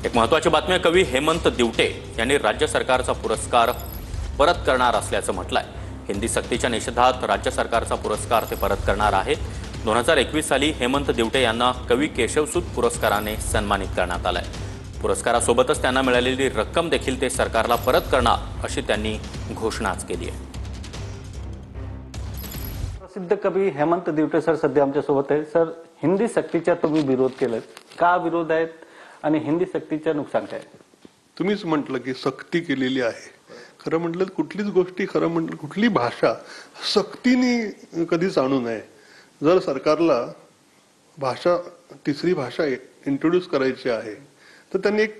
एक महत्त्वाची बातमी आहे, कवी हेमंत दिवटे यांनी राज्य सरकारचा पुरस्कार परत करणार असल्याचं म्हटलंय। हिंदी सक्तीच्या निषेधात राज्य सरकारचा पुरस्कार ते परत करणार आहेत। 2021 साली हेमंत दिवटे यांना कवी केशवसूत पुरस्काराने सन्मानित करण्यात आलंय। पुरस्कारासोबतच त्यांना मिळालेली रक्कम देखील ते सरकारला परत करणार अशी त्यांनी घोषणाच केली आहे। प्रसिद्ध कवी हेमंत दिवटे सर सध्या आमच्या सोबत आहे। सर, हिंदी सक्तीचा तुम्ही विरोध केलाय, का विरोध आहे आणि हिंदी सक्तीचे नुकसान काय? तुम्हीच म्हटलं की सक्ती केलेली आहे। खरं म्हटलं कुठलीच गोष्टी, खरं म्हटलं कुठली भाषा सक्तीने कधीच आणू नये। जर सरकारला भाषा, तिसरी भाषा इंट्रोड्यूस करायची आहे तर त्यांनी एक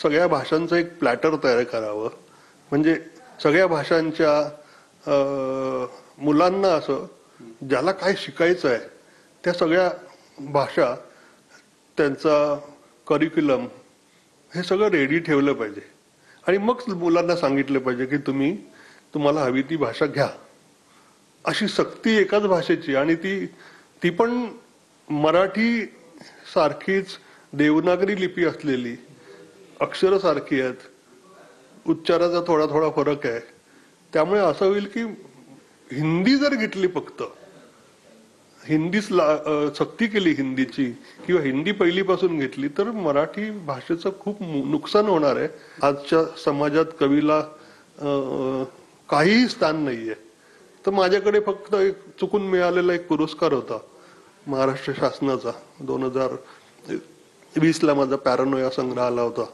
सगळ्या भाषांचं एक प्लॅटर तयार करावं। म्हणजे सगळ्या भाषांच्या मुलांना असं ज्याला काय शिकायचं आहे त्या सगळ्या भाषा, त्यांचा करिक्युलम हे सगळं रेडी ठेवलं पाहिजे आणि मग मुलांना सांगितलं पाहिजे की तुम्हाला हवी ती भाषा घ्या। अशी सक्ती एकाच भाषेची आणि ती पण मराठी सारखीच देवनागरी लिपी असलेली, अक्षर सारखी आहेत, उच्चाराचा थोडा थोडा फरक आहे। त्यामुळे असं होईल की हिंदी जर घेतली, फक्त हिंदीच सक्ती केली हिंदीची किंवा हिंदी पहिलीपासून घेतली तर मराठी भाषेचं खूप नुकसान होणार आहे। आजच्या समाजात कवीला काहीही स्थान नाहीये। तर माझ्याकडे फक्त एक चुकून मिळालेला एक पुरस्कार होता महाराष्ट्र शासनाचा, 2020 ला माझा पॅरानोया संग्रह आला होता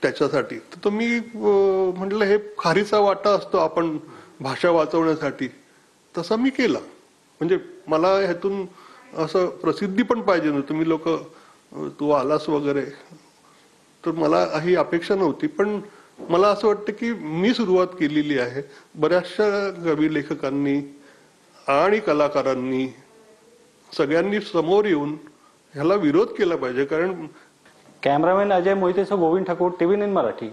त्याच्यासाठी। तर मी म्हटलं हे खारीचा वाटा असतो आपण भाषा वाचवण्यासाठी, तसा मी केला। म्हणजे मला ह्यातून असं प्रसिद्धी पण पाहिजे ना, तुम्ही लोक तू आलास वगैरे, तर मला ही अपेक्षा नव्हती। पण मला असं वाटतं की मी सुरुवात केलेली आहे। बऱ्याचशा कवी लेखकांनी आणि कलाकारांनी सगळ्यांनी समोर येऊन ह्याला विरोध केला पाहिजे। कारण कॅमेरामॅन अजय मोहितेसह गोविंद ठाकूर, TV9 मराठी।